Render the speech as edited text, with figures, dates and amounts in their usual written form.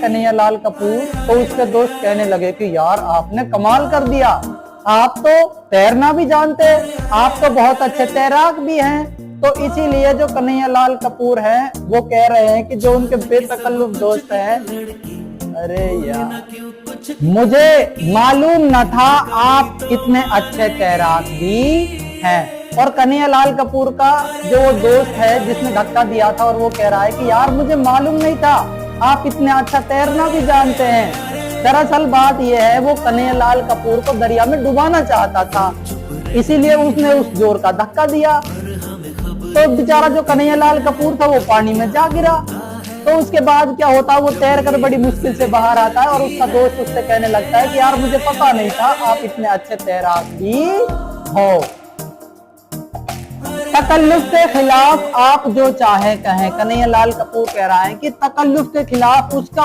कन्हैयालाल कपूर, तो उसके दोस्त कहने लगे कि यार आपने कमाल कर दिया, आप तो तैरना भी जानते हैं, आप तो बहुत अच्छे तैराक भी हैं। तो इसीलिए जो कन्हैयालाल कपूर हैं वो कह रहे हैं कि जो उनके बेतकल्लुफ दोस्त हैं, अरे यार मुझे मालूम न था आप इतने अच्छे तैराक भी हैं। और कन्हैयालाल कपूर का जो दोस्त है जिसने धक्का दिया था, और वो कह रहा है कि यार मुझे मालूम नहीं था आप इतने अच्छा तैरना भी जानते हैं। दरअसल बात यह है, वो कन्हैयालाल कपूर को दरिया में डुबाना चाहता था, इसीलिए उसने उस जोर का धक्का दिया। तो बेचारा जो कन्हैयालाल कपूर था वो पानी में जा गिरा। तो उसके बाद क्या होता है, वो तैर कर बड़ी मुश्किल से बाहर आता है और उसका दोस्त उससे कहने लगता है कि यार मुझे पता नहीं था आप इतने अच्छे तैराक भी हो। तकल्लुफ के खिलाफ आप जो चाहे कहें, कन्हैयालाल कपूर कह रहा है कि तकल्लुफ के खिलाफ उसका